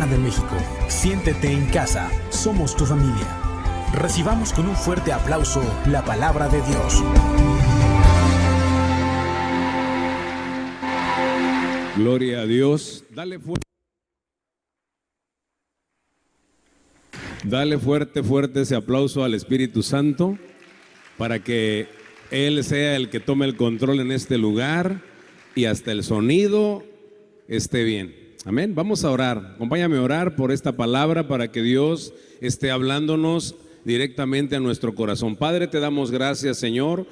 Cristiana de México. Siéntete en casa, somos tu familia. Recibamos con un fuerte aplauso la palabra de Dios. Gloria a Dios. Dale fuerte ese aplauso al Espíritu Santo para que Él sea el que tome el control en este lugar y hasta el sonido esté bien. Amén. Vamos a orar. Acompáñame a orar por esta palabra para que Dios esté hablándonos directamente a nuestro corazón. Padre, te damos gracias, Señor,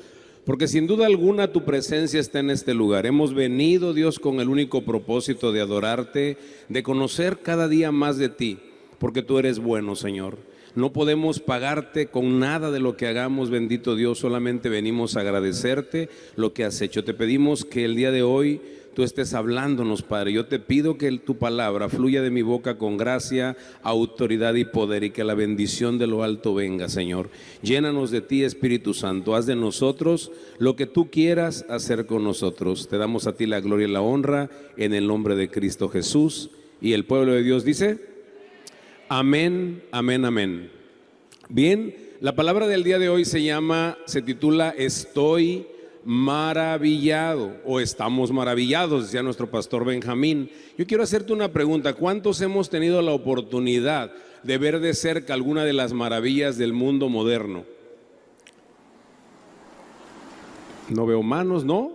porque sin duda alguna tu presencia está en este lugar. Hemos venido, Dios, con el único propósito de adorarte, de conocer cada día más de ti, porque tú eres bueno, Señor. No podemos pagarte con nada de lo que hagamos, bendito Dios, solamente venimos a agradecerte lo que has hecho. Te pedimos que el día de hoy tú estés hablándonos, Padre. Yo te pido que tu palabra fluya de mi boca con gracia, autoridad y poder, y que la bendición de lo alto venga, Señor. Llénanos de ti, Espíritu Santo. Haz de nosotros lo que tú quieras hacer con nosotros. Te damos a ti la gloria y la honra en el nombre de Cristo Jesús. Y el pueblo de Dios dice: amén, amén, amén. Bien, la palabra del día de hoy se titula Estoy maravillado, o estamos maravillados, decía nuestro pastor Benjamín. Yo quiero hacerte una pregunta: ¿cuántos hemos tenido la oportunidad de ver de cerca alguna de las maravillas del mundo moderno? No veo manos, ¿no?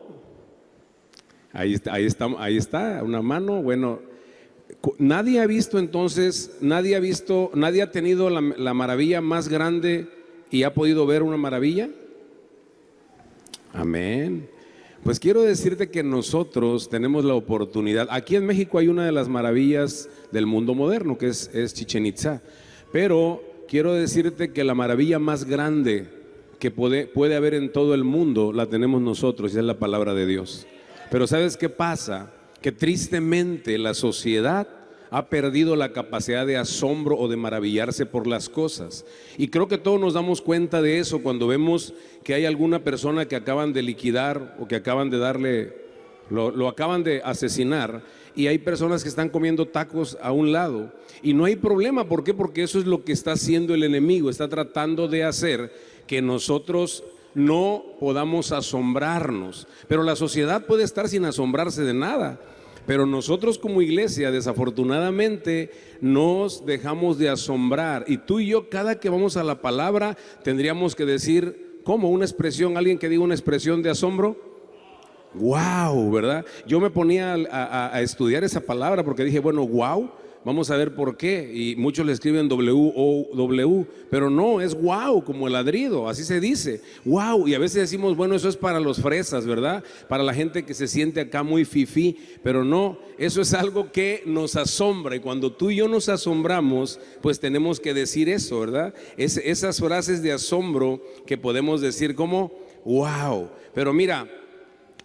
Ahí está una mano. Bueno, nadie ha visto entonces, nadie ha tenido la maravilla más grande y ha podido ver una maravilla. Amén. Pues quiero decirte que nosotros tenemos la oportunidad. Aquí en México hay una de las maravillas del mundo moderno, que es Chichén Itzá. Pero quiero decirte que la maravilla más grande que puede haber en todo el mundo la tenemos nosotros, y es la palabra de Dios. Pero ¿sabes qué pasa? Que tristemente la sociedad ha perdido la capacidad de asombro o de maravillarse por las cosas. Y creo que todos nos damos cuenta de eso cuando vemos que hay alguna persona que acaban de liquidar o que acaban de lo acaban de asesinar, y hay personas que están comiendo tacos a un lado. Y no hay problema. ¿Por qué? Porque eso es lo que está haciendo el enemigo. Está tratando de hacer que nosotros no podamos asombrarnos. Pero la sociedad puede estar sin asombrarse de nada. Pero nosotros como iglesia, desafortunadamente, nos dejamos de asombrar. Y tú y yo, cada que vamos a la palabra, tendríamos que decir, ¿cómo? Una expresión, alguien que diga una expresión de asombro. ¡Wow! ¿Verdad? Yo me ponía a estudiar esa palabra porque dije, bueno, ¡wow! Vamos a ver por qué. Y muchos le escriben W-O-W, pero no, es wow, como el ladrido, así se dice, wow. Y a veces decimos, bueno, eso es para los fresas, ¿verdad? Para la gente que se siente acá muy fifí, pero no, eso es algo que nos asombra. Y cuando tú y yo nos asombramos, pues tenemos que decir eso, ¿verdad? Esas frases de asombro que podemos decir como wow. Pero mira,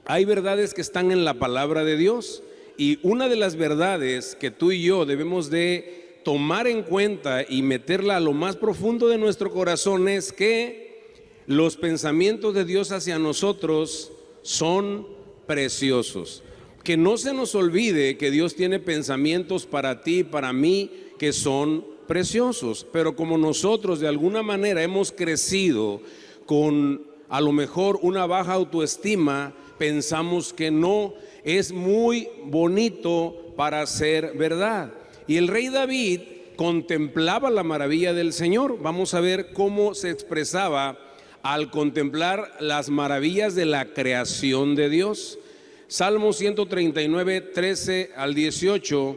hay verdades que están en la palabra de Dios. Y una de las verdades que tú y yo debemos de tomar en cuenta y meterla a lo más profundo de nuestro corazón es que los pensamientos de Dios hacia nosotros son preciosos. Que no se nos olvide que Dios tiene pensamientos para ti y para mí que son preciosos. Pero como nosotros de alguna manera hemos crecido con a lo mejor una baja autoestima, pensamos que no es muy bonito para ser verdad. Y el rey David contemplaba la maravilla del Señor. Vamos a ver cómo se expresaba al contemplar las maravillas de la creación de Dios. Salmo 139, 13 al 18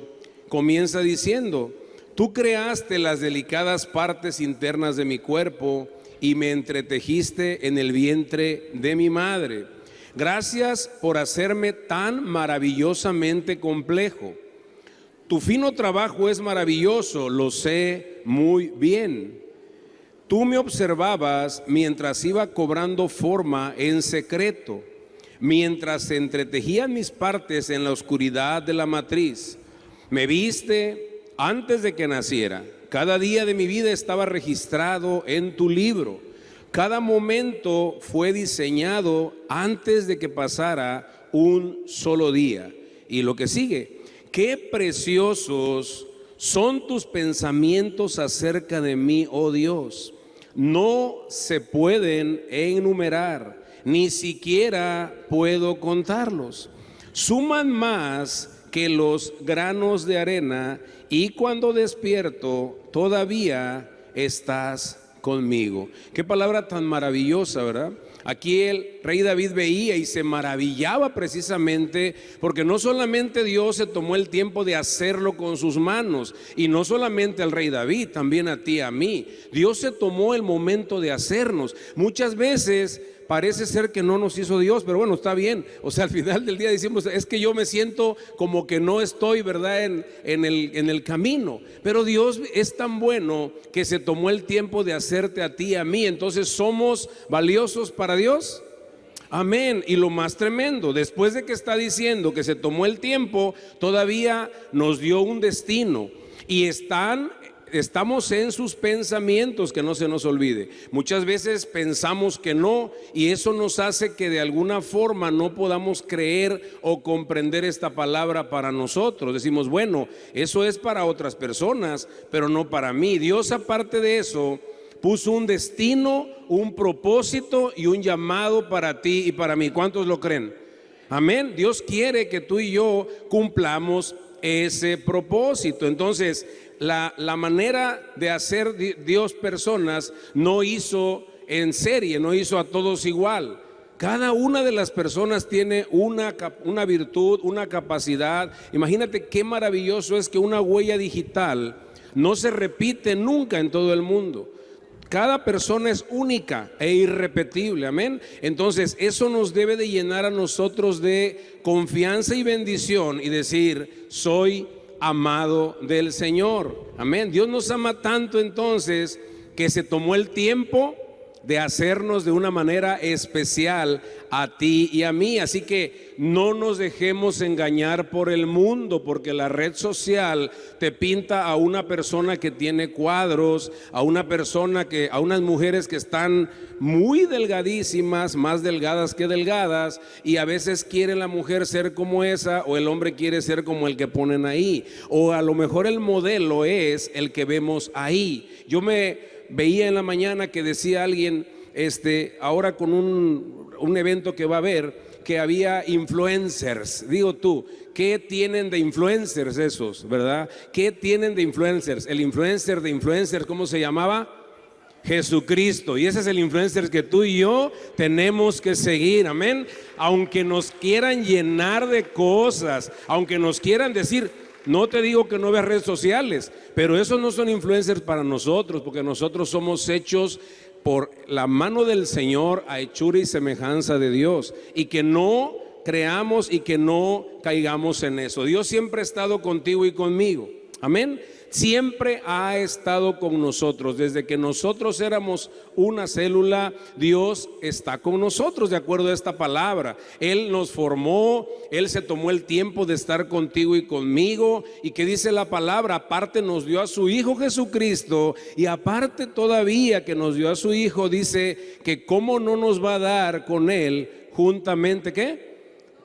comienza diciendo: Tú creaste las delicadas partes internas de mi cuerpo y me entretejiste en el vientre de mi madre. Gracias por hacerme tan maravillosamente complejo. Tu fino trabajo es maravilloso, lo sé muy bien. Tú me observabas mientras iba cobrando forma en secreto, mientras se entretejían mis partes en la oscuridad de la matriz. Me viste antes de que naciera. Cada día de mi vida estaba registrado en tu libro. Cada momento fue diseñado antes de que pasara un solo día. Y lo que sigue, qué preciosos son tus pensamientos acerca de mí, oh Dios. No se pueden enumerar, ni siquiera puedo contarlos. Suman más que los granos de arena, y cuando despierto todavía estás conmigo. Qué palabra tan maravillosa, ¿verdad? Aquí el rey David veía y se maravillaba precisamente porque no solamente Dios se tomó el tiempo de hacerlo con sus manos, y no solamente al rey David, también a ti, a mí. Dios se tomó el momento de hacernos. Muchas veces parece ser que no nos hizo Dios, pero bueno, está bien. O sea, al final del día decimos, es que yo me siento como que no estoy, ¿verdad?, en el camino. Pero Dios es tan bueno que se tomó el tiempo de hacerte a ti y a mí. Entonces, ¿somos valiosos para Dios? Amén. Y lo más tremendo, después de que está diciendo que se tomó el tiempo, todavía nos dio un destino. Y estamos en sus pensamientos, que no se nos olvide. Muchas veces pensamos que no, y eso nos hace que de alguna forma no podamos creer o comprender esta palabra para nosotros. Decimos, bueno, eso es para otras personas, pero no para mí. Dios, aparte de eso, puso un destino, un propósito y un llamado para ti y para mí. ¿Cuántos lo creen? Amén. Dios quiere que tú y yo cumplamos ese propósito. Entonces, la manera de hacer Dios personas no hizo en serie, no hizo a todos igual. Cada una de las personas tiene una virtud, una capacidad. Imagínate qué maravilloso es que una huella digital no se repite nunca en todo el mundo. Cada persona es única e irrepetible, amén. Entonces eso nos debe de llenar a nosotros de confianza y bendición y decir, soy amado del Señor, amén. Dios nos ama tanto entonces que se tomó el tiempo de hacernos de una manera especial a ti y a mí. Así que no nos dejemos engañar por el mundo, porque la red social te pinta a una persona que tiene cuadros, a unas mujeres que están muy delgadísimas, más delgadas que delgadas, y a veces quiere la mujer ser como esa, o el hombre quiere ser como el que ponen ahí, o a lo mejor el modelo es el que vemos ahí. Yo me veía en la mañana que decía alguien, ahora con un evento que va a haber, que había influencers. Digo tú, ¿qué tienen de influencers esos, verdad? ¿Qué tienen de influencers? El influencer de influencers, ¿cómo se llamaba? Jesucristo. Y ese es el influencer que tú y yo tenemos que seguir, amén. Aunque nos quieran llenar de cosas, aunque nos quieran decir, no te digo que no veas redes sociales, pero esos no son influencers para nosotros, porque nosotros somos hechos por la mano del Señor a hechura y semejanza de Dios, y que no creamos y que no caigamos en eso. Dios siempre ha estado contigo y conmigo, amén. Siempre ha estado con nosotros. Desde que nosotros éramos una célula, Dios está con nosotros, de acuerdo a esta palabra. Él nos formó, Él se tomó el tiempo de estar contigo y conmigo. Y que dice la palabra, aparte nos dio a su Hijo Jesucristo, y aparte todavía que nos dio a su Hijo, dice que cómo no nos va a dar con Él juntamente, ¿qué?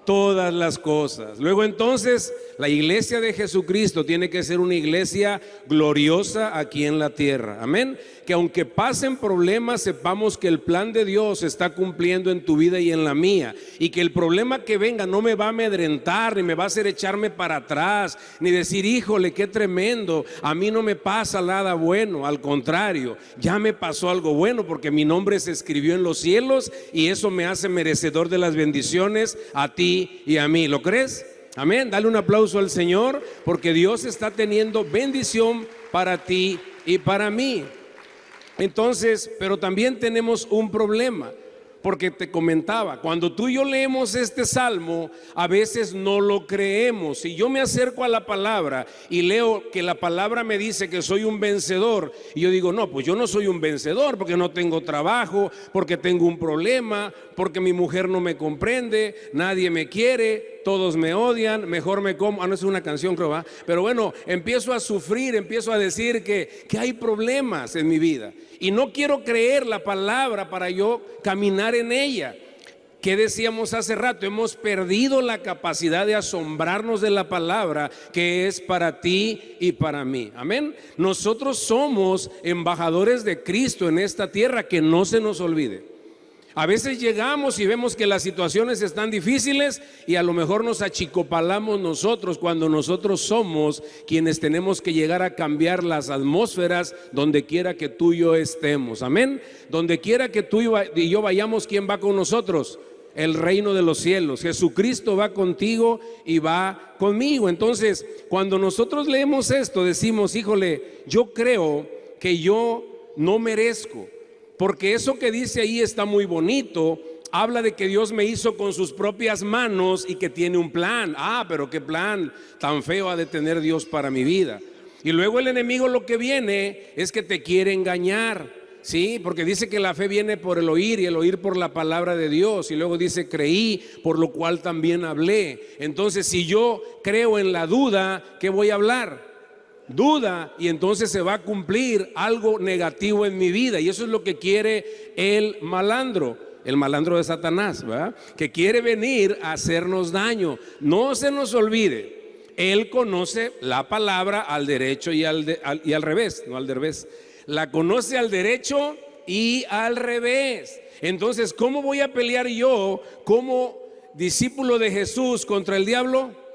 Todas las cosas. Luego entonces la iglesia de Jesucristo tiene que ser una iglesia gloriosa aquí en la tierra, amén. Que aunque pasen problemas, sepamos que el plan de Dios se está cumpliendo en tu vida y en la mía, y que el problema que venga no me va a amedrentar, ni me va a hacer echarme para atrás, ni decir, híjole, qué tremendo, a mí no me pasa nada bueno. Al contrario, ya me pasó algo bueno, porque mi nombre se escribió en los cielos, y eso me hace merecedor de las bendiciones a ti y a mí. ¿Lo crees? Amén. Dale un aplauso al Señor, porque Dios está teniendo bendición para ti y para mí. Entonces, pero también tenemos un problema, porque te comentaba, cuando tú y yo leemos este salmo, a veces no lo creemos. Si yo me acerco a la palabra y leo que la palabra me dice que soy un vencedor, y yo digo, no, pues yo no soy un vencedor, porque no tengo trabajo, porque tengo un problema, porque mi mujer no me comprende, nadie me quiere, todos me odian, mejor me como. No es una canción, creo, ¿va? Pero bueno, empiezo a sufrir, empiezo a decir que hay problemas en mi vida, y no quiero creer la palabra para yo caminar en ella. ¿Qué decíamos hace rato? Hemos perdido la capacidad de asombrarnos de la palabra que es para ti y para mí. Amén. Nosotros somos embajadores de Cristo en esta tierra, que no se nos olvide. A veces llegamos y vemos que las situaciones están difíciles y a lo mejor nos achicopalamos nosotros, cuando nosotros somos quienes tenemos que llegar a cambiar las atmósferas donde quiera que tú y yo estemos. Amén. Donde quiera que tú y yo vayamos, ¿quién va con nosotros? El reino de los cielos. Jesucristo va contigo y va conmigo. Entonces, cuando nosotros leemos esto, decimos, híjole, yo creo que yo no merezco. Porque eso que dice ahí está muy bonito. Habla de que Dios me hizo con sus propias manos y que tiene un plan. Pero qué plan tan feo ha de tener Dios para mi vida. Y luego el enemigo lo que viene es que te quiere engañar. Sí, porque dice que la fe viene por el oír y el oír por la palabra de Dios. Y luego dice, creí, por lo cual también hablé. Entonces, si yo creo en la duda, ¿qué voy a hablar? Duda, y entonces se va a cumplir algo negativo en mi vida. Y eso es lo que quiere el malandro de Satanás, ¿verdad? Que quiere venir a hacernos daño. No se nos olvide, él conoce la palabra al derecho y al revés, no al revés. La conoce al derecho y al revés. Entonces, ¿cómo voy a pelear yo como discípulo de Jesús contra el diablo?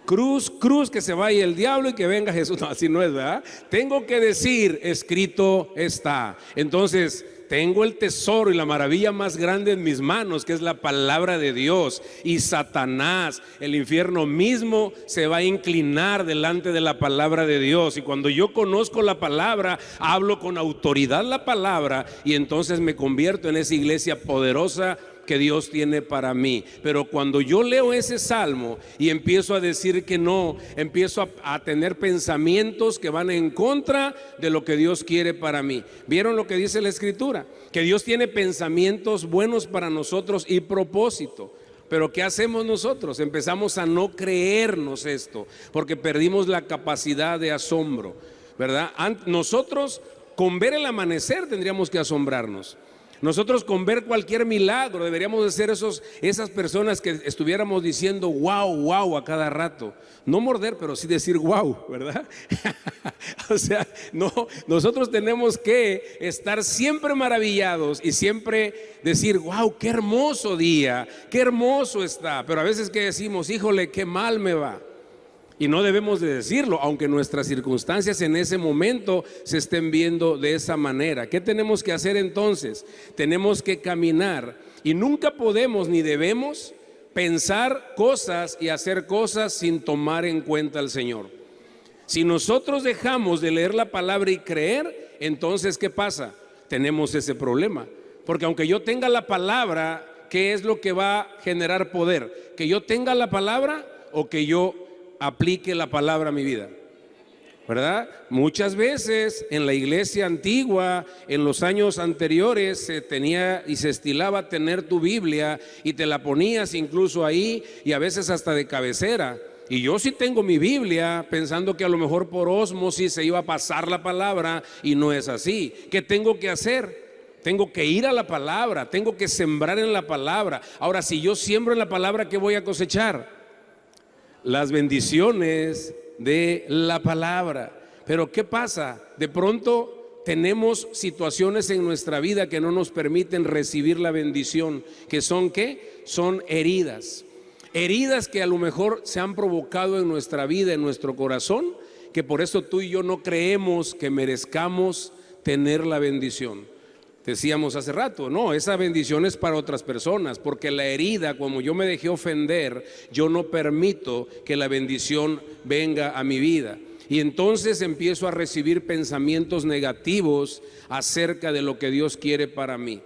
Cruz, que se vaya el diablo y que venga Jesús. No, así no es, ¿verdad? Tengo que decir, escrito está. Entonces, tengo el tesoro y la maravilla más grande en mis manos, que es la palabra de Dios. Y Satanás, el infierno mismo, se va a inclinar delante de la palabra de Dios. Y cuando yo conozco la palabra, hablo con autoridad la palabra, y entonces me convierto en esa iglesia poderosa que Dios tiene para mí. Pero cuando yo leo ese salmo y empiezo a decir que no, empiezo a tener pensamientos que van en contra de lo que Dios quiere para mí. ¿Vieron lo que dice la Escritura? Que Dios tiene pensamientos buenos para nosotros y propósito. Pero ¿qué hacemos nosotros? Empezamos a no creernos esto, porque perdimos la capacidad de asombro, ¿verdad? Nosotros, con ver el amanecer, tendríamos que asombrarnos. Nosotros, con ver cualquier milagro, deberíamos de ser esas personas que estuviéramos diciendo wow, wow a cada rato. No morder, pero sí decir wow, ¿verdad? O sea, no, nosotros tenemos que estar siempre maravillados y siempre decir wow, qué hermoso día, qué hermoso está. Pero a veces que decimos, híjole, qué mal me va. Y no debemos de decirlo, aunque nuestras circunstancias en ese momento se estén viendo de esa manera. ¿Qué tenemos que hacer entonces? Tenemos que caminar, y nunca podemos ni debemos pensar cosas y hacer cosas sin tomar en cuenta al Señor. Si nosotros dejamos de leer la palabra y creer, entonces ¿qué pasa? Tenemos ese problema. Porque aunque yo tenga la palabra, ¿qué es lo que va a generar poder? ¿Que yo tenga la palabra o que yo aplique la palabra a mi vida? ¿Verdad? Muchas veces en la iglesia antigua, en los años anteriores, se tenía y se estilaba tener tu Biblia y te la ponías incluso ahí, y a veces hasta de cabecera. Y yo sí tengo mi Biblia, pensando que a lo mejor por ósmosis se iba a pasar la palabra, y no es así. ¿Qué tengo que hacer? Tengo que ir a la palabra, tengo que sembrar en la palabra. Ahora, si yo siembro en la palabra, ¿qué voy a cosechar? Las bendiciones de la palabra. Pero ¿qué pasa? De pronto tenemos situaciones en nuestra vida que no nos permiten recibir la bendición, que son ¿qué? Son heridas. Heridas que a lo mejor se han provocado en nuestra vida, en nuestro corazón, que por eso tú y yo no creemos que merezcamos tener la bendición. Decíamos hace rato, no, esa bendición es para otras personas, porque la herida, como yo me dejé ofender, yo no permito que la bendición venga a mi vida. Y entonces empiezo a recibir pensamientos negativos acerca de lo que Dios quiere para mí.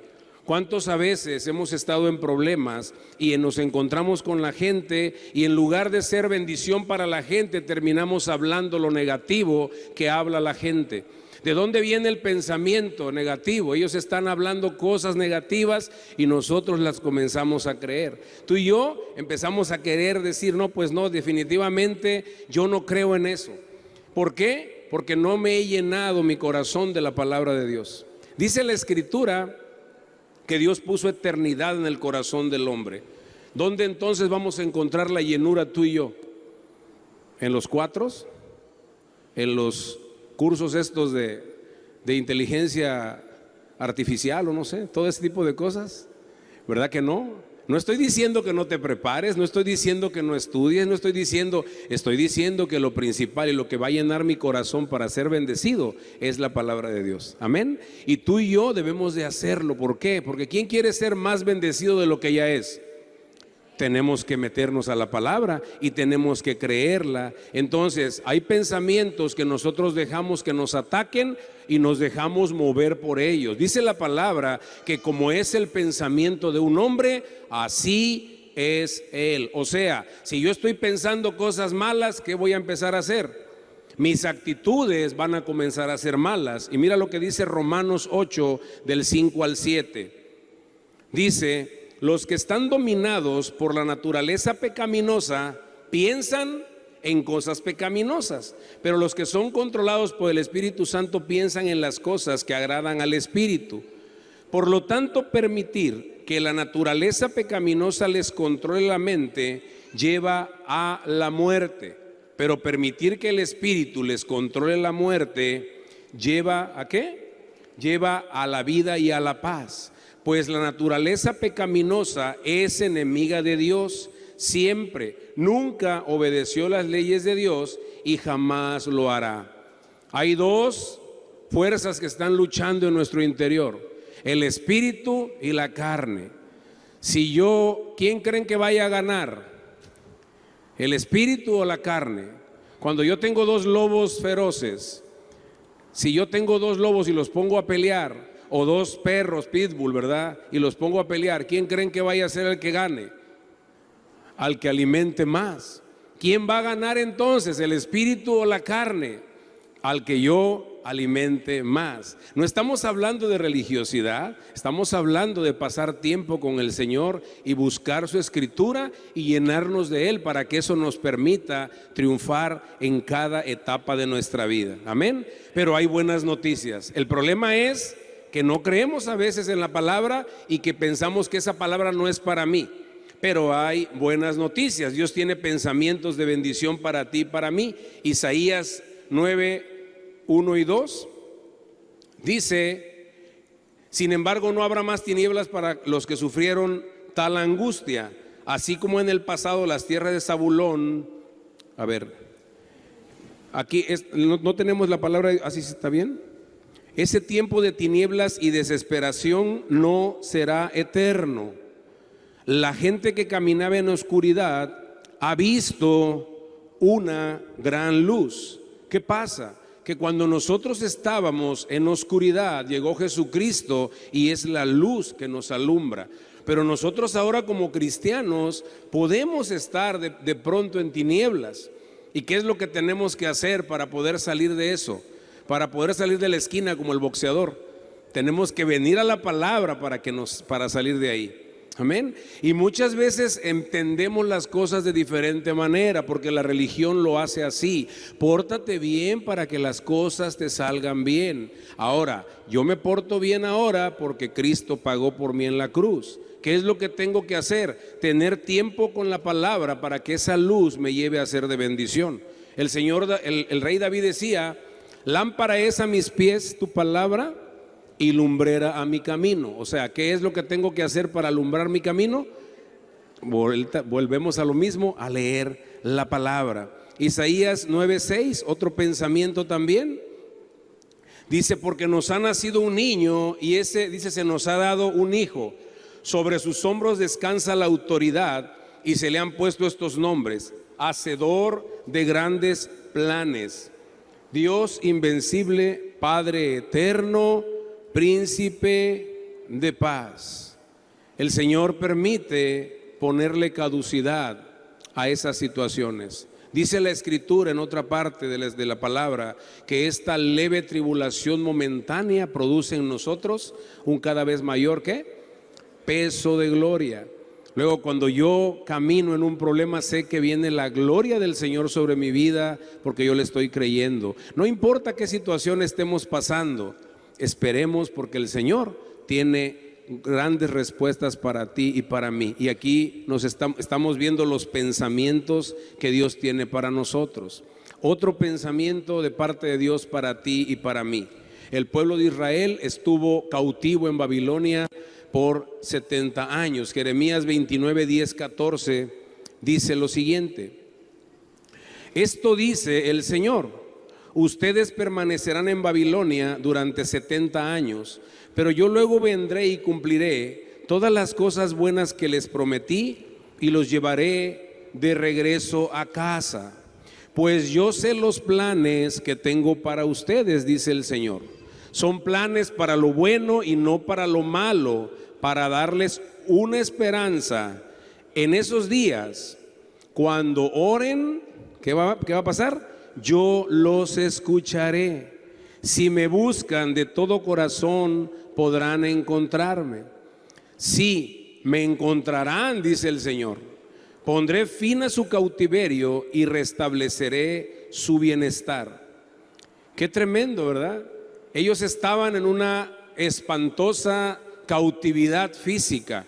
¿Cuántos a veces hemos estado en problemas y nos encontramos con la gente, y en lugar de ser bendición para la gente, terminamos hablando lo negativo que habla la gente? ¿De dónde viene el pensamiento negativo? Ellos están hablando cosas negativas y nosotros las comenzamos a creer. Tú y yo empezamos a querer decir, no, pues no, definitivamente yo no creo en eso. ¿Por qué? Porque no me he llenado mi corazón de la palabra de Dios. Dice la Escritura que Dios puso eternidad en el corazón del hombre. ¿Dónde entonces vamos a encontrar la llenura tú y yo? ¿En los cuatros? ¿En los cursos estos de inteligencia artificial o no sé? Todo ese tipo de cosas. ¿Verdad que no? No estoy diciendo que no te prepares, no estoy diciendo que no estudies, estoy diciendo que lo principal y lo que va a llenar mi corazón para ser bendecido es la palabra de Dios. Amén. Y tú y yo debemos de hacerlo. ¿Por qué? Porque ¿quién quiere ser más bendecido de lo que ya es? Tenemos que meternos a la palabra y tenemos que creerla. Entonces hay pensamientos que nosotros dejamos que nos ataquen y nos dejamos mover por ellos. Dice la palabra que como es el pensamiento de un hombre, así es él. O sea, si yo estoy pensando cosas malas, ¿qué voy a empezar a hacer? Mis actitudes van a comenzar a ser malas. Y mira lo que dice Romanos 8 del 5 al 7. Dice: los que están dominados por la naturaleza pecaminosa piensan en cosas pecaminosas, pero los que son controlados por el Espíritu Santo piensan en las cosas que agradan al Espíritu. Por lo tanto, permitir que la naturaleza pecaminosa les controle la mente lleva a la muerte, pero permitir que el Espíritu les controle la muerte lleva ¿a qué? Lleva a la vida y a la paz. Pues la naturaleza pecaminosa es enemiga de Dios siempre, nunca obedeció las leyes de Dios y jamás lo hará. Hay dos fuerzas que están luchando en nuestro interior: el espíritu y la carne. ¿Quién creen que vaya a ganar? ¿El espíritu o la carne? Cuando yo tengo dos lobos feroces, si yo tengo dos lobos y los pongo a pelear, o dos perros pitbull, ¿verdad? Y los pongo a pelear, ¿quién creen que vaya a ser el que gane? Al que alimente más. ¿Quién va a ganar entonces, el espíritu o la carne? Al que yo alimente más. No estamos hablando de religiosidad, estamos hablando de pasar tiempo con el Señor y buscar su escritura y llenarnos de Él para que eso nos permita triunfar en cada etapa de nuestra vida. Amén. Pero hay buenas noticias. El problema es que no creemos a veces en la palabra y que pensamos que esa palabra no es para mí. Pero hay buenas noticias. Dios tiene pensamientos de bendición para ti y para mí. Isaías 9, 1 y 2 dice: sin embargo, no habrá más tinieblas para los que sufrieron tal angustia, así como en el pasado las tierras de Zabulón. A ver, aquí no tenemos la palabra, ¿así está bien? Ese tiempo de tinieblas y desesperación no será eterno. La gente que caminaba en oscuridad ha visto una gran luz. ¿Qué pasa? Que cuando nosotros estábamos en oscuridad, llegó Jesucristo y es la luz que nos alumbra. Pero nosotros ahora como cristianos podemos estar de pronto en tinieblas. ¿Y qué es lo que tenemos que hacer para poder salir de eso? Para poder salir de la esquina como el boxeador, tenemos que venir a la palabra para salir de ahí. Amén. Y muchas veces entendemos las cosas de diferente manera, porque la religión lo hace así: pórtate bien para que las cosas te salgan bien. Ahora, yo me porto bien ahora porque Cristo pagó por mí en la cruz. ¿Qué es lo que tengo que hacer? Tener tiempo con la palabra para que esa luz me lleve a ser de bendición. El rey David decía: lámpara es a mis pies tu palabra y lumbrera a mi camino. O sea, ¿qué es lo que tengo que hacer para alumbrar mi camino? Volvemos a lo mismo, a leer la palabra. Isaías 9:6, otro pensamiento también. Dice: porque nos ha nacido un niño y se nos ha dado un hijo. Sobre sus hombros descansa la autoridad y se le han puesto estos nombres: hacedor de grandes planes, Dios invencible, Padre eterno, príncipe de paz. El Señor permite ponerle caducidad a esas situaciones. Dice la Escritura en otra parte de la palabra que esta leve tribulación momentánea produce en nosotros un cada vez mayor ¿qué? Peso de gloria. Luego, cuando yo camino en un problema, sé que viene la gloria del Señor sobre mi vida porque yo le estoy creyendo. No importa qué situación estemos pasando, esperemos porque el Señor tiene grandes respuestas para ti y para mí. Y aquí estamos viendo los pensamientos que Dios tiene para nosotros. Otro pensamiento de parte de Dios para ti y para mí. El pueblo de Israel estuvo cautivo en Babilonia por 70 años. Jeremías 29, 10, 14 dice lo siguiente: esto dice el Señor, ustedes permanecerán en Babilonia durante 70 años, pero yo luego vendré y cumpliré todas las cosas buenas que les prometí y los llevaré de regreso a casa. Pues yo sé los planes que tengo para ustedes, dice el Señor. Son planes para lo bueno y no para lo malo, para darles una esperanza. En esos días, cuando oren, ¿qué va a pasar? Yo los escucharé. Si me buscan de todo corazón, podrán encontrarme. Sí, me encontrarán, dice el Señor. Pondré fin a su cautiverio y restableceré su bienestar. Qué tremendo, ¿verdad? Ellos estaban en una espantosa cautividad física,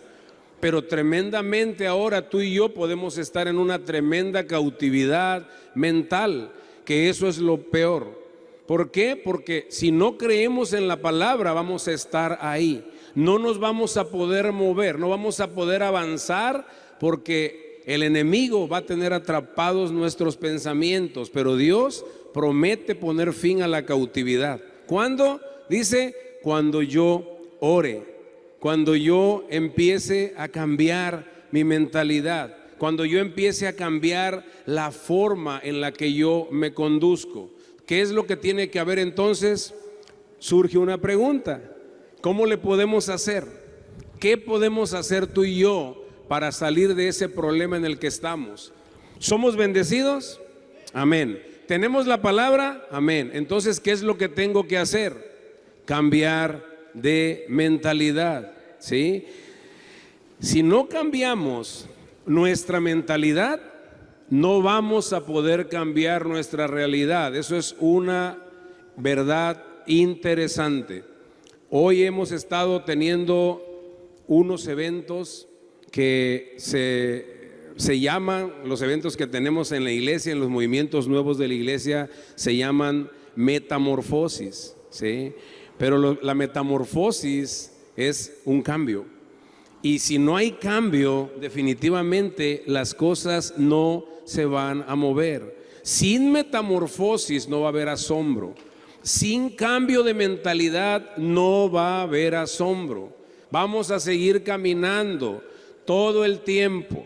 pero tremendamente ahora tú y yo podemos estar en una tremenda cautividad mental, que eso es lo peor. ¿Por qué? Porque si no creemos en la palabra vamos a estar ahí, no nos vamos a poder mover, no vamos a poder avanzar, porque el enemigo va a tener atrapados nuestros pensamientos, pero Dios promete poner fin a la cautividad. ¿Cuándo? Dice, cuando yo ore, cuando yo empiece a cambiar mi mentalidad, cuando yo empiece a cambiar la forma en la que yo me conduzco. ¿Qué es lo que tiene que haber entonces? Surge una pregunta: ¿cómo le podemos hacer? ¿Qué podemos hacer tú y yo para salir de ese problema en el que estamos? ¿Somos bendecidos? Amén. ¿Tenemos la palabra? Amén. Entonces, ¿qué es lo que tengo que hacer? Cambiar de mentalidad, ¿sí? Si no cambiamos nuestra mentalidad, no vamos a poder cambiar nuestra realidad. Eso es una verdad interesante. Hoy hemos estado teniendo unos eventos que se llaman, los eventos que tenemos en la iglesia, en los movimientos nuevos de la iglesia, se llaman metamorfosis, ¿sí? Pero la metamorfosis es un cambio. Y si no hay cambio, definitivamente las cosas no se van a mover. Sin metamorfosis no va a haber asombro. Sin cambio de mentalidad no va a haber asombro. Vamos a seguir caminando todo el tiempo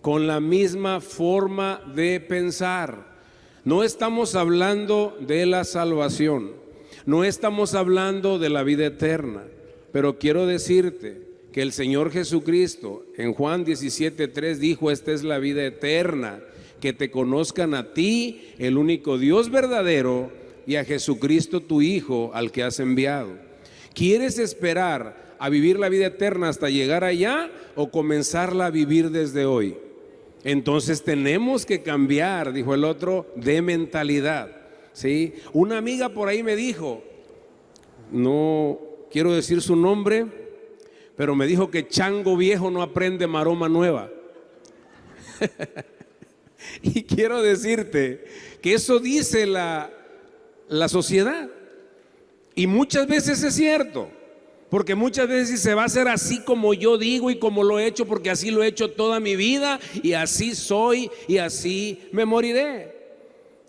con la misma forma de pensar. No estamos hablando de la salvación, no estamos hablando de la vida eterna, pero quiero decirte que el Señor Jesucristo en Juan 17:3 dijo: esta es la vida eterna, que te conozcan a ti, el único Dios verdadero, y a Jesucristo tu Hijo, al que has enviado. ¿Quieres esperar a vivir la vida eterna hasta llegar allá o comenzarla a vivir desde hoy? Entonces tenemos que cambiar, dijo el otro, de mentalidad, ¿sí? Una amiga por ahí me dijo, no quiero decir su nombre, pero me dijo que chango viejo no aprende maroma nueva. Y quiero decirte que eso dice la sociedad, y muchas veces es cierto. Porque muchas veces se va a hacer así como yo digo y como lo he hecho, porque así lo he hecho toda mi vida y así soy y así me moriré.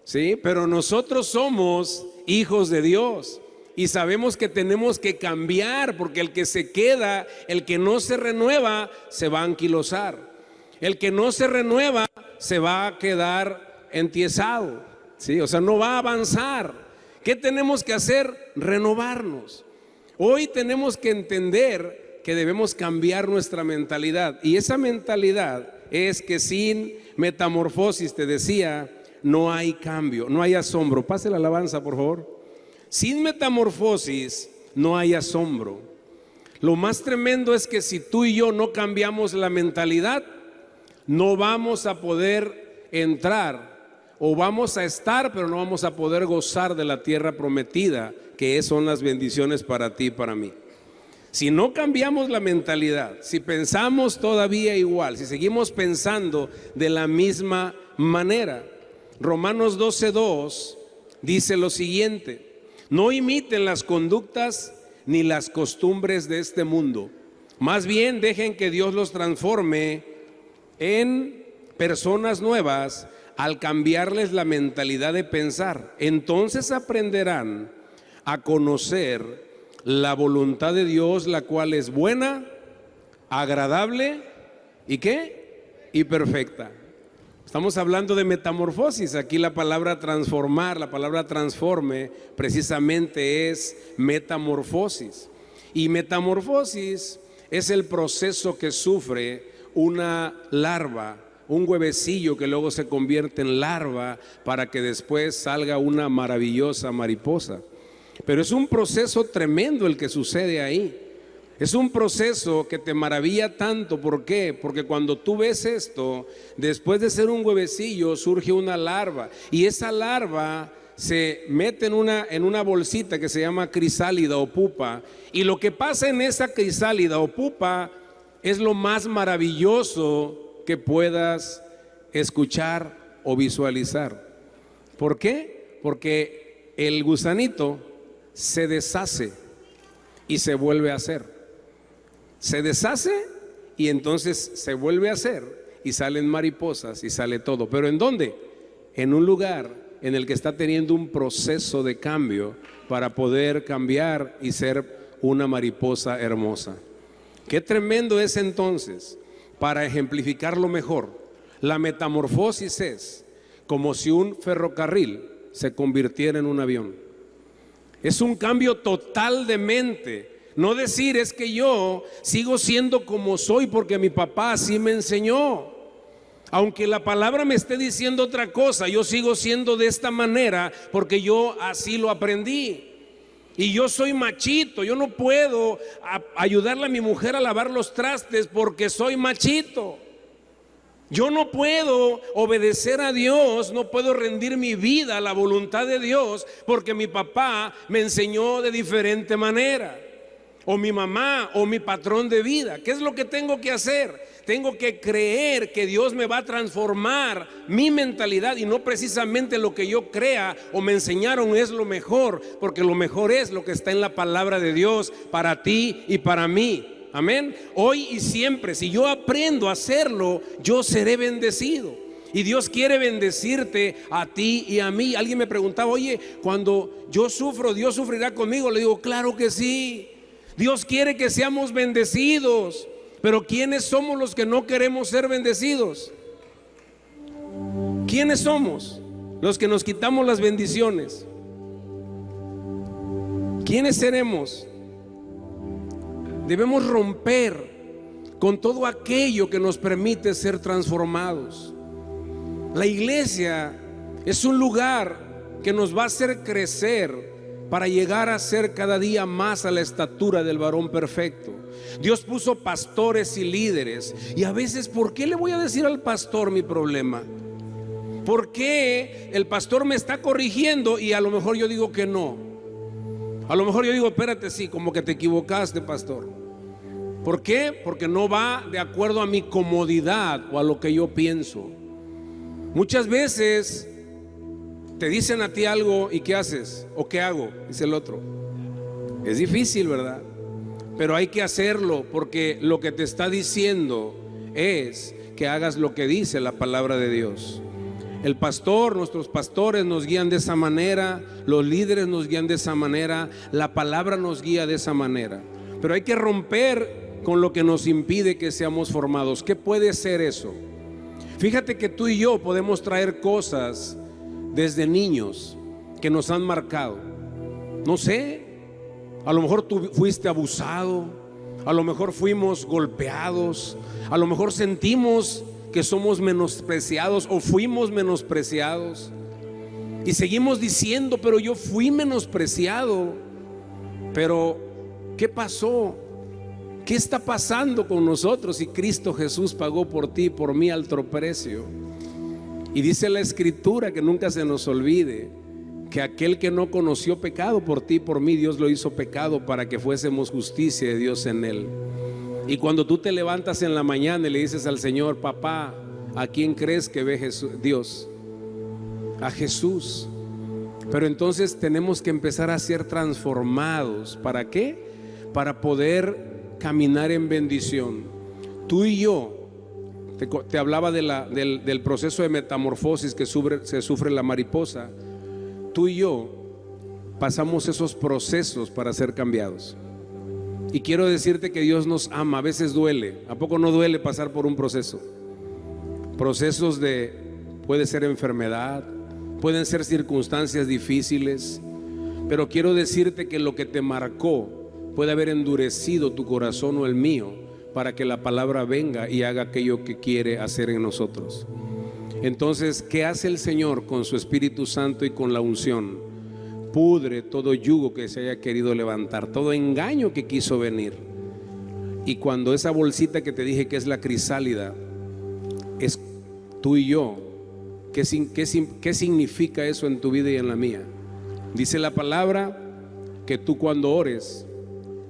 ¿Sí? Pero nosotros somos hijos de Dios y sabemos que tenemos que cambiar, porque el que se queda, el que no se renueva, se va a anquilosar. El que no se renueva se va a quedar entiesado, ¿sí? O sea, no va a avanzar. ¿Qué tenemos que hacer? Renovarnos. Hoy tenemos que entender que debemos cambiar nuestra mentalidad, y esa mentalidad es que sin metamorfosis, te decía, no hay cambio, no hay asombro. Pase la alabanza, por favor. Sin metamorfosis no hay asombro. Lo más tremendo es que si tú y yo no cambiamos la mentalidad, no vamos a poder entrar, o vamos a estar, pero no vamos a poder gozar de la tierra prometida, que son las bendiciones para ti y para mí. Si no cambiamos la mentalidad, si pensamos todavía igual, si seguimos pensando de la misma manera, Romanos 12:2 dice lo siguiente: no imiten las conductas ni las costumbres de este mundo, más bien dejen que Dios los transforme en personas nuevas al cambiarles la mentalidad de pensar. Entonces aprenderán a conocer la voluntad de Dios, la cual es buena, agradable y ¿qué? Y perfecta. Estamos hablando de metamorfosis. Aquí la palabra transformar, la palabra transforme, precisamente es metamorfosis. Y metamorfosis es el proceso que sufre una larva, un huevecillo que luego se convierte en larva para que después salga una maravillosa mariposa. Pero es un proceso tremendo el que sucede ahí. Es un proceso que te maravilla tanto. ¿Por qué? Porque cuando tú ves esto, después de ser un huevecillo surge una larva, y esa larva se mete en una bolsita que se llama crisálida o pupa, y lo que pasa en esa crisálida o pupa es lo más maravilloso que puedas escuchar o visualizar. ¿Por qué? Porque el gusanito se deshace y se vuelve a hacer. Se deshace y entonces se vuelve a hacer y salen mariposas y sale todo. ¿Pero en dónde? En un lugar en el que está teniendo un proceso de cambio para poder cambiar y ser una mariposa hermosa. Qué tremendo es entonces. Para ejemplificarlo mejor, la metamorfosis es como si un ferrocarril se convirtiera en un avión. Es un cambio total de mente. No decir es que yo sigo siendo como soy porque mi papá así me enseñó. Aunque la palabra me esté diciendo otra cosa, yo sigo siendo de esta manera porque yo así lo aprendí. Y yo soy machito, yo no puedo ayudarle a mi mujer a lavar los trastes porque soy machito. Yo no puedo obedecer a Dios, no puedo rendir mi vida a la voluntad de Dios porque mi papá me enseñó de diferente manera, o mi mamá, o mi patrón de vida. ¿Qué es lo que tengo que hacer? Tengo que creer que Dios me va a transformar mi mentalidad, y no precisamente lo que yo crea o me enseñaron es lo mejor, porque lo mejor es lo que está en la palabra de Dios para ti y para mí. Amén. Hoy y siempre, si yo aprendo a hacerlo, yo seré bendecido. Y Dios quiere bendecirte a ti y a mí. Alguien me preguntaba: oye, cuando yo sufro, ¿Dios sufrirá conmigo? Le digo: claro que sí. Dios quiere que seamos bendecidos. Pero ¿quiénes somos los que no queremos ser bendecidos? ¿Quiénes somos los que nos quitamos las bendiciones? ¿Quiénes seremos? Debemos romper con todo aquello que nos permite ser transformados. La iglesia es un lugar que nos va a hacer crecer para llegar a ser cada día más a la estatura del varón perfecto. Dios puso pastores y líderes, y a veces, ¿por qué le voy a decir al pastor mi problema? ¿Por qué el pastor me está corrigiendo y a lo mejor yo digo que no? A lo mejor yo digo: espérate, sí, como que te equivocaste, pastor. ¿Por qué? Porque no va de acuerdo a mi comodidad o a lo que yo pienso. Muchas veces te dicen a ti algo y ¿qué haces? ¿O qué hago? Dice el otro. Es difícil, ¿verdad? Pero hay que hacerlo, porque lo que te está diciendo es que hagas lo que dice la palabra de Dios. El pastor, nuestros pastores nos guían de esa manera, los líderes nos guían de esa manera, la palabra nos guía de esa manera. Pero hay que romper con lo que nos impide que seamos formados. ¿Qué puede ser eso? Fíjate que tú y yo podemos traer cosas desde niños que nos han marcado. No sé, a lo mejor tú fuiste abusado, a lo mejor fuimos golpeados, a lo mejor sentimos que somos menospreciados o fuimos menospreciados, y seguimos diciendo: pero yo fui menospreciado. Pero ¿qué pasó? ¿Qué está pasando con nosotros si Cristo Jesús pagó por ti y por mí alto precio? Y dice la Escritura, que nunca se nos olvide, que aquel que no conoció pecado por ti y por mí, Dios lo hizo pecado para que fuésemos justicia de Dios en él. Y cuando tú te levantas en la mañana y le dices al Señor: papá, ¿a quién crees que ve Dios? A Jesús. Pero entonces tenemos que empezar a ser transformados. ¿Para qué? Para poder caminar en bendición. Tú y yo, te hablaba del proceso de metamorfosis que se sufre la mariposa. Tú y yo pasamos esos procesos para ser cambiados. Y quiero decirte que Dios nos ama. A veces duele. ¿A poco no duele pasar por un proceso? Procesos puede ser enfermedad, pueden ser circunstancias difíciles, pero quiero decirte que lo que te marcó puede haber endurecido tu corazón o el mío para que la palabra venga y haga aquello que quiere hacer en nosotros. Entonces, ¿qué hace el Señor con su Espíritu Santo y con la unción? Pudre todo yugo que se haya querido levantar, todo engaño que quiso venir. Y cuando esa bolsita que te dije que es la crisálida, es tú y yo, ¿qué significa eso en tu vida y en la mía? Dice la palabra que tú cuando ores,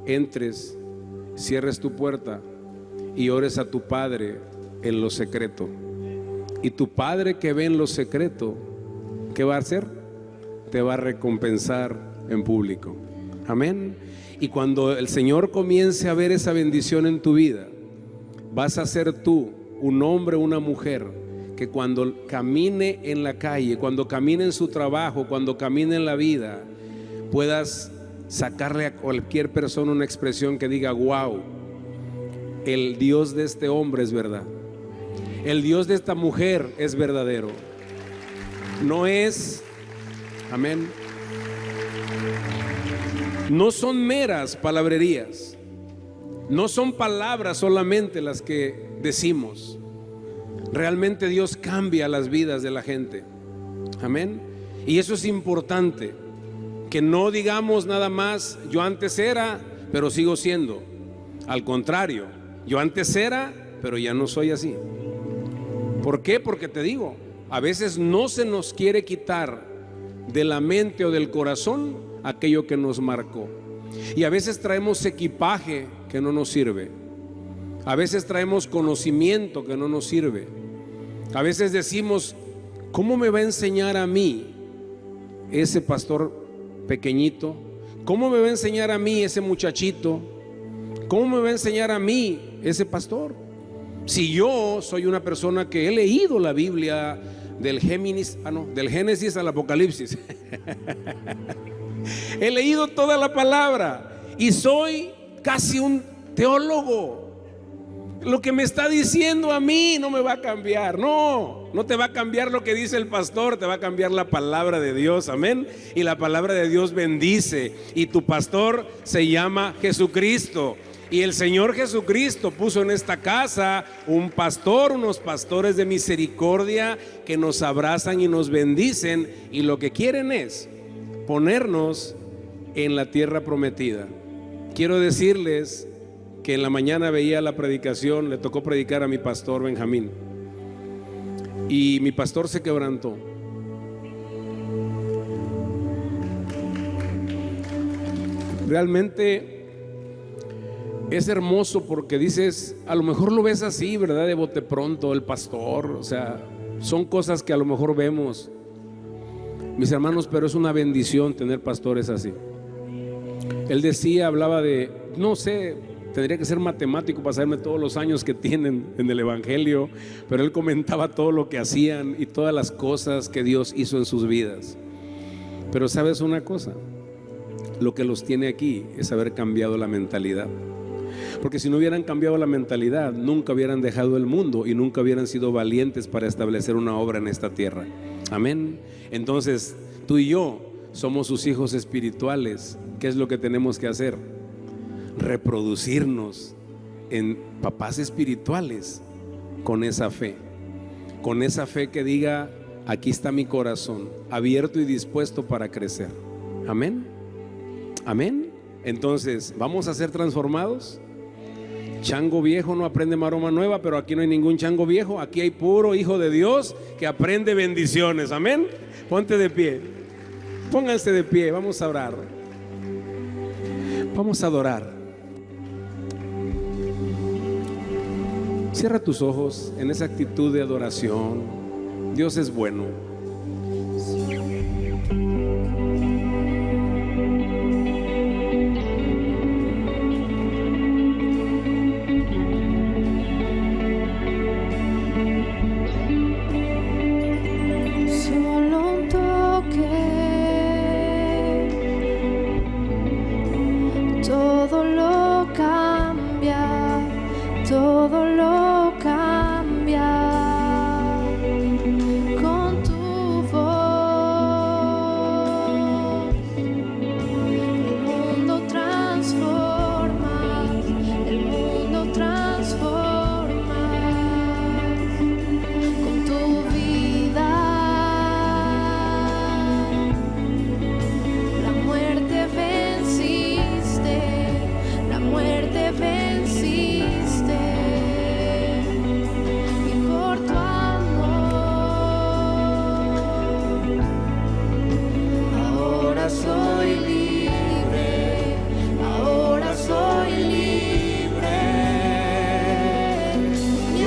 entres, cierres tu puerta y ores a tu Padre en lo secreto. Y tu Padre que ve en lo secreto, ¿qué va a hacer? Te va a recompensar en público. Amén. Y cuando el Señor comience a ver esa bendición en tu vida, vas a ser tú un hombre o una mujer que cuando camine en la calle, cuando camine en su trabajo, cuando camine en la vida, puedas sacarle a cualquier persona una expresión que diga: wow, el Dios de este hombre es verdad, el Dios de esta mujer es verdadero. No es, amén, no son meras palabrerías, no son palabras solamente las que decimos. Realmente Dios cambia las vidas de la gente. Amén. Y eso es importante, que no digamos nada más: yo antes era, pero sigo siendo. Al contrario, yo antes era, pero ya no soy así. ¿Por qué? Porque te digo, a veces no se nos quiere quitar de la mente o del corazón aquello que nos marcó. Y a veces traemos equipaje que no nos sirve. A veces traemos conocimiento que no nos sirve. A veces decimos: ¿cómo me va a enseñar a mí ese pastor pequeñito? ¿Cómo me va a enseñar a mí ese muchachito? ¿Cómo me va a enseñar a mí ese pastor? Si yo soy una persona que he leído la Biblia del Génesis al Apocalipsis. He leído toda la palabra y soy casi un teólogo. Lo que me está diciendo a mí no me va a cambiar. No te va a cambiar lo que dice el pastor, te va a cambiar la palabra de Dios. Amén. Y la palabra de Dios bendice. Y tu pastor se llama Jesucristo. Y el Señor Jesucristo puso en esta casa un pastor, unos pastores de misericordia que nos abrazan y nos bendicen. Y lo que quieren es ponernos en la tierra prometida. Quiero decirles que en la mañana veía la predicación, le tocó predicar a mi pastor Benjamín, y mi pastor se quebrantó. Realmente es hermoso porque dices, a lo mejor lo ves así, ¿verdad? De bote pronto, el pastor, o sea, son cosas que a lo mejor vemos, mis hermanos, pero es una bendición tener pastores así. Él decía, hablaba de, no sé, tendría que ser matemático para saberme todos los años que tienen en el Evangelio, pero él comentaba todo lo que hacían y todas las cosas que Dios hizo en sus vidas. Pero ¿sabes una cosa? Lo que los tiene aquí es haber cambiado la mentalidad. Porque si no hubieran cambiado la mentalidad, nunca hubieran dejado el mundo y nunca hubieran sido valientes para establecer una obra en esta tierra. Amén. Entonces, tú y yo somos sus hijos espirituales. ¿Qué es lo que tenemos que hacer? Reproducirnos en papás espirituales con esa fe que diga: aquí está mi corazón, abierto y dispuesto para crecer. Amén. Amén. Entonces, ¿vamos a ser transformados? Chango viejo no aprende maroma nueva, pero aquí no hay ningún chango viejo. Aquí hay puro hijo de Dios que aprende bendiciones. Amén. Ponte de pie. Pónganse de pie, vamos a orar. Vamos a adorar. Cierra tus ojos en esa actitud de adoración. Dios es bueno. Solo un toque, todo lo cambia, todo lo cambia. Con tu voz, el mundo transformas, el mundo transformas. Con tu vida, la muerte venciste, la muerte venciste. Y por tu amor, ahora soy libre, ahora soy libre. Mi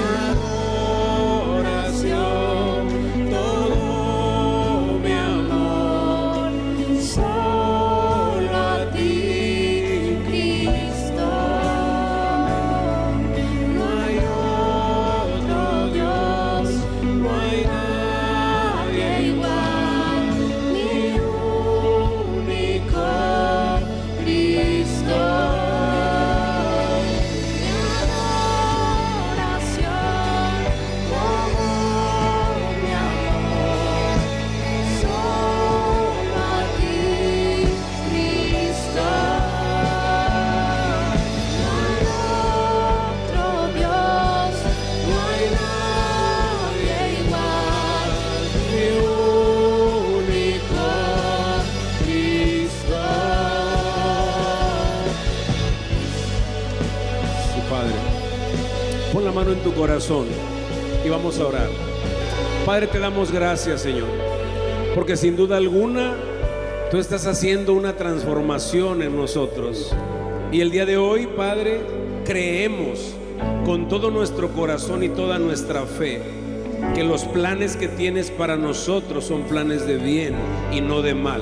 adoración, todo mi amor, solo a ti, Cristo. No hay otro Dios, no hay nadie igual, mi único Cristo. Mi adoración, todo mi amor, solo a ti, Cristo. No hay otro Dios, no hay nadie igual, mi único Cristo. Sí, Padre. Pon la mano en tu corazón y vamos a orar. Padre, te damos gracias, Señor, porque sin duda alguna tú estás haciendo una transformación en nosotros. Y el día de hoy, Padre, creemos con todo nuestro corazón y toda nuestra fe que los planes que tienes para nosotros son planes de bien y no de mal.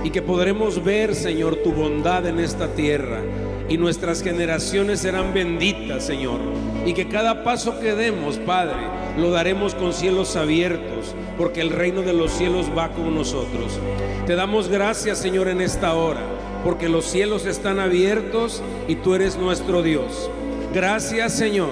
Y que podremos ver, Señor, tu bondad en esta tierra. Y nuestras generaciones serán benditas, Señor. Y que cada paso que demos, Padre, lo daremos con cielos abiertos, porque el reino de los cielos va con nosotros. Te damos gracias, Señor, en esta hora, porque los cielos están abiertos y tú eres nuestro Dios. Gracias, Señor,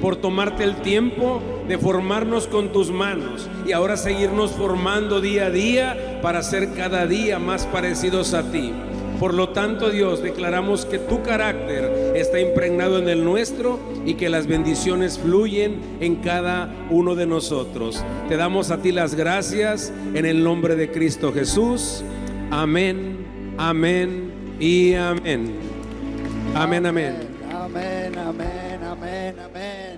por tomarte el tiempo de formarnos con tus manos y ahora seguirnos formando día a día para ser cada día más parecidos a ti. Por lo tanto, Dios, declaramos que tu carácter está impregnado en el nuestro y que las bendiciones fluyen en cada uno de nosotros. Te damos a ti las gracias en el nombre de Cristo Jesús. Amén, amén y amén. Amén, amén. Amén, amén, amén, amén.